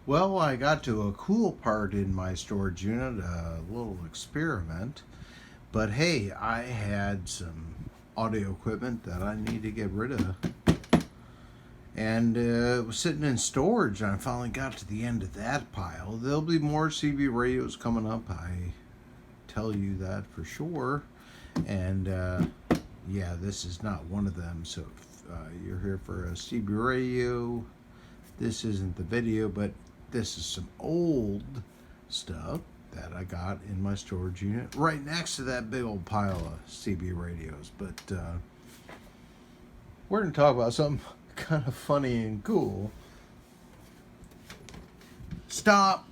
Well, I got to a cool part in my storage unit, a little experiment. But hey, I had some audio equipment that I need to get rid of. And it was sitting in storage, and I finally got to the end of that pile. There'll be more CB radios coming up, I tell you that for sure. And yeah, this is not one of them. So if you're here for a CB radio, this isn't the video, but this is some old stuff that I got in my storage unit right next to that big old pile of CB radios. But we're going to talk about something kind of funny and cool. Stop,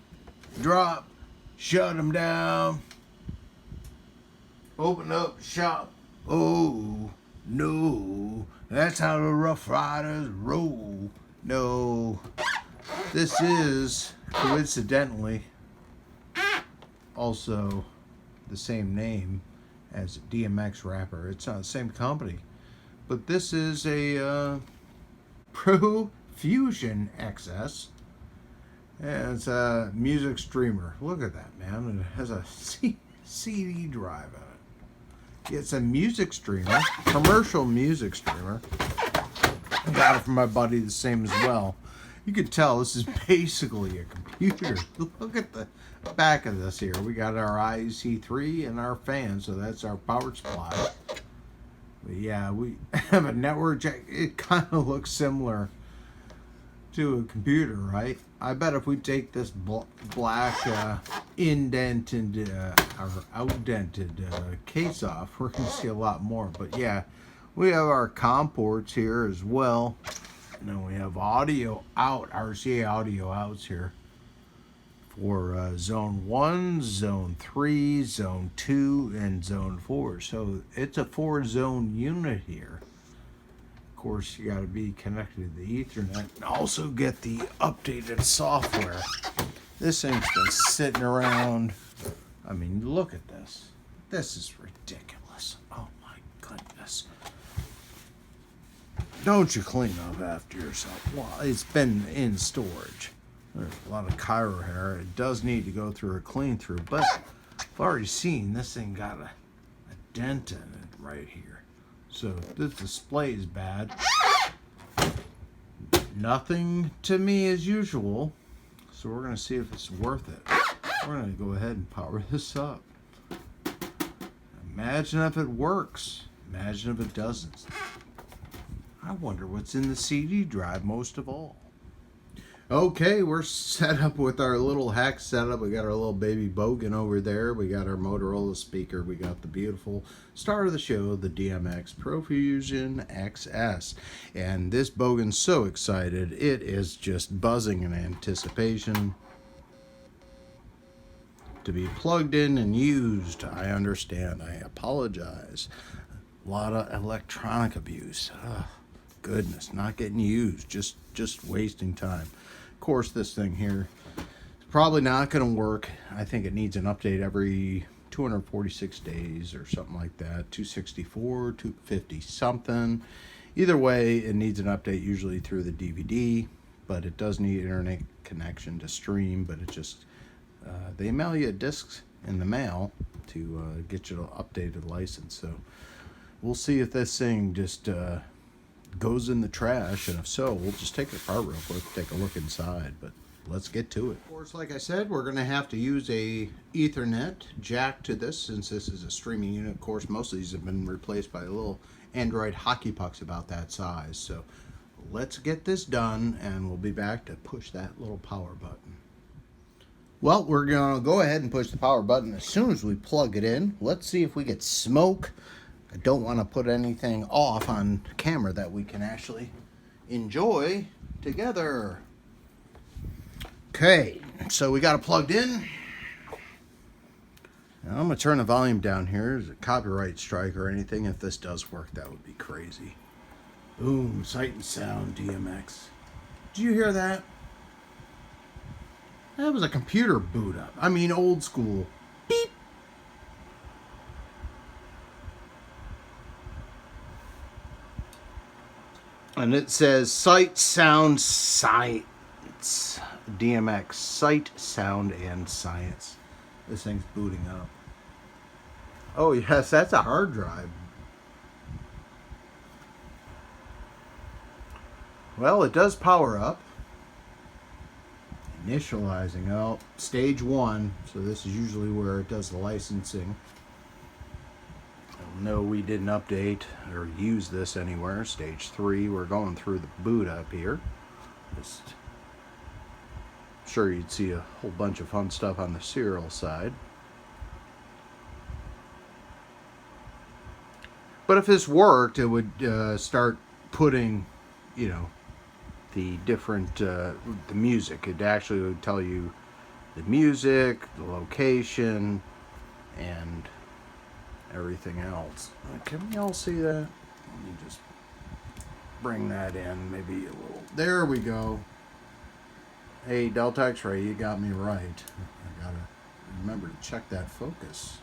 drop, shut them down, open up shop. Oh no, that's how the Rough Riders roll. No, this is coincidentally also the same name as DMX rapper. It's not the same company, but this is a ProFusion XS. And it's a music streamer. Look at that, man. It has a CD drive in it. It's a music streamer, commercial music streamer. I got it from my buddy, the same as well. You can tell this is basically a computer. Look at the back of this here. We got our IEC3 and our fan, so that's our power supply. But yeah, we have a network jack. It kind of looks similar to a computer, right? I bet if we take this black indented or outdented case off, we're going to see a lot more. But yeah, we have our COM ports here as well. And then we have audio out, RCA audio outs here for zone 1, zone 3, zone 2, and zone 4. So it's a 4-zone unit here. Of course, you got to be connected to the Ethernet and also get the updated software. This thing's been sitting around. I mean, look at this. This is ridiculous. Oh my goodness. Don't you clean up after yourself? Well, it's been in storage. There's a lot of Cairo hair. It does need to go through a clean through, but I've already seen this thing got a dent in it right here. So this display is bad. Nothing to me as usual. So we're going to see if it's worth it. We're going to go ahead and power this up. Imagine if it works. Imagine if it doesn't. I wonder what's in the CD drive most of all. Okay, we're set up with our little hack setup. We got our little baby Bogan over there. We got our Motorola speaker. We got the beautiful star of the show, the DMX ProFusion XS. And this Bogan's so excited. It is just buzzing in anticipation to be plugged in and used. I understand. I apologize. A lot of electronic abuse. Goodness, not getting used. Just wasting time. Of course, this thing here is probably not going to work. I think it needs an update every 246 days or something like that. 264, 250 something. Either way, it needs an update usually through the DVD, but it does need internet connection to stream. But it just they mail you discs in the mail to get you an updated license. So we'll see if this thing just goes in the trash, and if so, we'll just take it apart real quick, take a look inside. But let's get to it. Of course, like I said, we're going to have to use a Ethernet jack to this, since this is a streaming unit. Of course, most of these have been replaced by little Android hockey pucks about that size. So let's get this done, and we'll be back to push that little power button. Well, we're going to go ahead and push the power button as soon as we plug it in. Let's see if we get smoke. I don't want to put anything off on camera that we can actually enjoy together. Okay, so we got it plugged in. Now I'm going to turn the volume down here. There's a copyright strike or anything. If this does work, that would be crazy. Boom, sight and sound, DMX. Did you hear that? That was a computer boot up. I mean, old school. Beep. And it says sight, sound, science. DMX Sight, Sound, and Science. This thing's booting up. Oh yes, that's a hard drive. Well, it does power up. Initializing. Oh, stage 1. So this is usually where it does the licensing. No, we didn't update or use this anywhere. Stage 3. We're going through the boot up here. Just sure you'd see a whole bunch of fun stuff on the serial side. But if this worked, it would start putting, you know, the different the music. It actually would tell you the music, the location, and everything else. Can we all see that? Let me just bring that in, maybe a little. There we go. Hey, Delta X-Ray, you got me right. I gotta remember to check that focus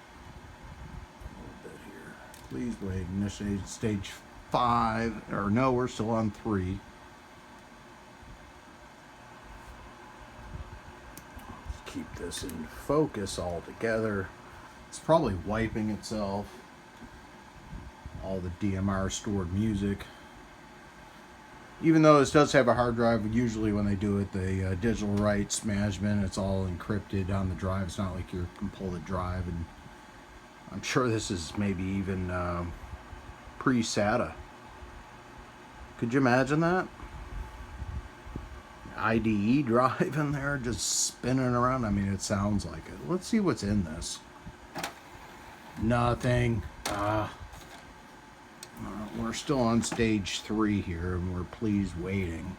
a little bit here. Please wait. Initiate stage 5, or no, we're still on 3. Keep this in focus all together. It's probably wiping itself. All the DMR stored music. Even though this does have a hard drive, usually when they do it, the digital rights management, it's all encrypted on the drive. It's not like you can pull the drive, and I'm sure this is maybe even pre-SATA. Could you imagine that? IDE drive in there just spinning around. I mean, it sounds like it. Let's see what's in this. Nothing. We're still on stage 3 here, and we're please waiting.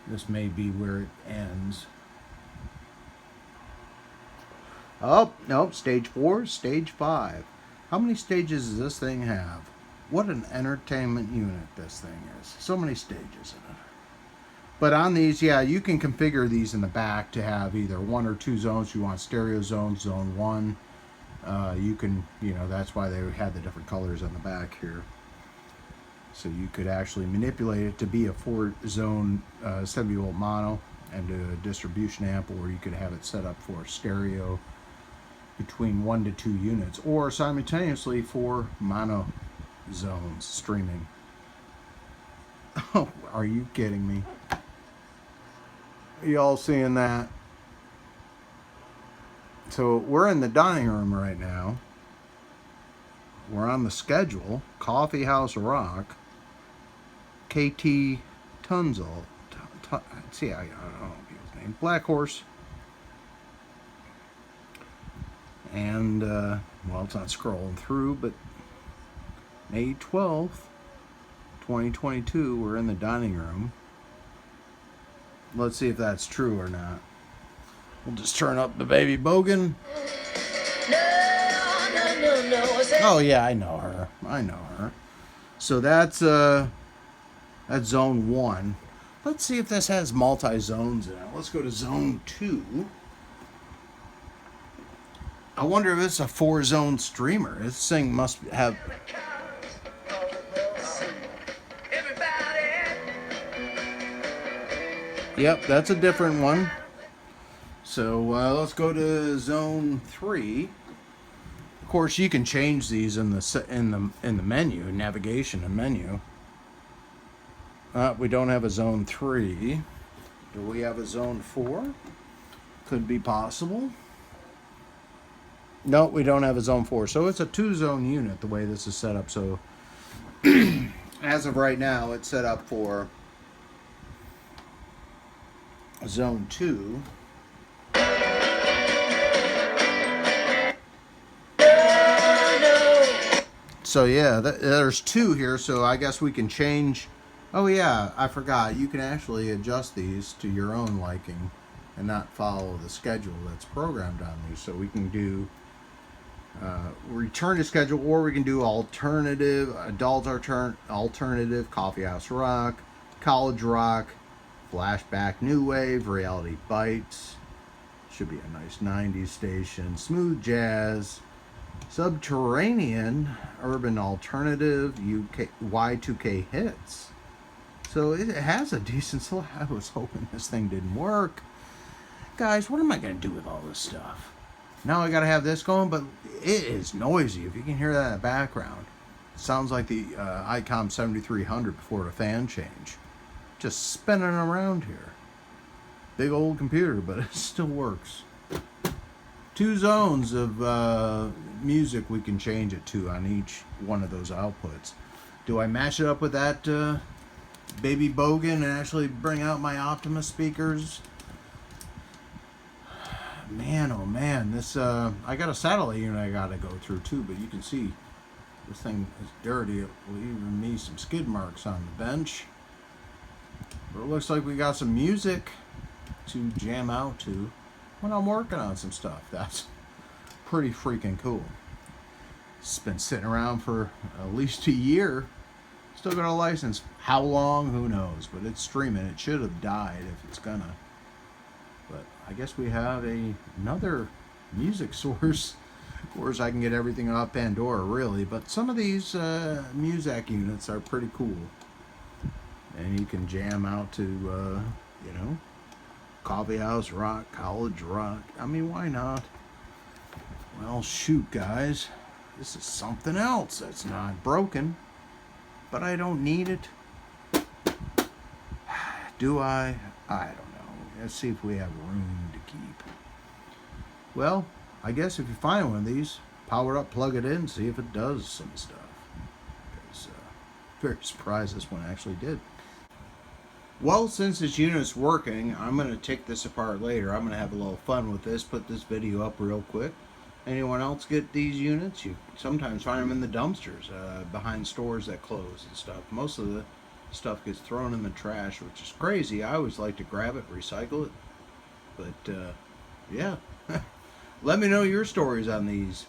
This may be where it ends. Oh, nope, stage 4, stage 5. How many stages does this thing have? What an entertainment unit this thing is. So many stages in it. But on these, yeah, you can configure these in the back to have either 1 or 2 zones. You want stereo zones, zone 1. You can, you know, that's why they had the different colors on the back here. So you could actually manipulate it to be a 4-zone 70-volt mono and a distribution amp, or you could have it set up for stereo between 1 to 2 units, or simultaneously for mono zones streaming. Oh, are you kidding me? Are you all seeing that? So we're in the dining room right now. We're on the schedule. Coffee House Rock. KT Tunzel. See, I don't know people's name. Black Horse. And, well, it's not scrolling through, but May 12th, 2022, we're in the dining room. Let's see if that's true or not. We'll just turn up the baby bogan. No. Oh yeah, I know her. So that's zone 1. Let's see if this has multi-zones in it. Let's go to zone 2. I wonder if it's a 4-zone streamer. This thing must have. Yep, that's a different one. So let's go to zone 3. Of course, you can change these in the menu, navigation and menu. We don't have a zone 3. Do we have a zone 4? Could be possible. No, we don't have a zone 4. So it's a 2-zone unit the way this is set up. So as of right now, it's set up for zone 2. So yeah, there's 2 here, so I guess we can change. Oh yeah, I forgot. You can actually adjust these to your own liking and not follow the schedule that's programmed on these. So we can do return to schedule, or we can do alternative, adult alternative, coffee house rock, college rock, flashback new wave, reality bites. Should be a nice 90s station, smooth jazz, subterranean, urban alternative, UK Y2K hits. So it has a decent select. I was hoping this thing didn't work. Guys, what am I going to do with all this stuff? Now I got to have this going, but it is noisy. If you can hear that in the background. It sounds like the ICOM 7300 before the fan change. Just spinning around here. Big old computer, but it still works. 2 zones of music we can change it to on each one of those outputs. Do I match it up with that baby bogan and actually bring out my Optimus speakers? Man, oh man, this I got a satellite unit I gotta go through too, but you can see this thing is dirty. It will leave me some skid marks on the bench. But it looks like we got some music to jam out to when I'm working on some stuff. That's pretty freaking cool. It's been sitting around for at least a year. Still got a license. How long? Who knows? But it's streaming. It should have died if it's gonna. But I guess we have another music source. Of course, I can get everything off Pandora, really. But some of these music units are pretty cool. And you can jam out to, you know, coffee house rock, college rock. I mean, why not? Well, shoot, guys. This is something else that's not broken. But I don't need it. Do I? I don't know. Let's see if we have room to keep. Well, I guess if you find one of these, power up, plug it in, see if it does some stuff. Because very surprised this one actually did. Well, since this unit's working, I'm going to take this apart later. I'm going to have a little fun with this, put this video up real quick. Anyone else get these units? You sometimes find them in the dumpsters, behind stores that close and stuff. Most of the stuff gets thrown in the trash, which is crazy. I always like to grab it, recycle it. But, yeah. Let me know your stories on these.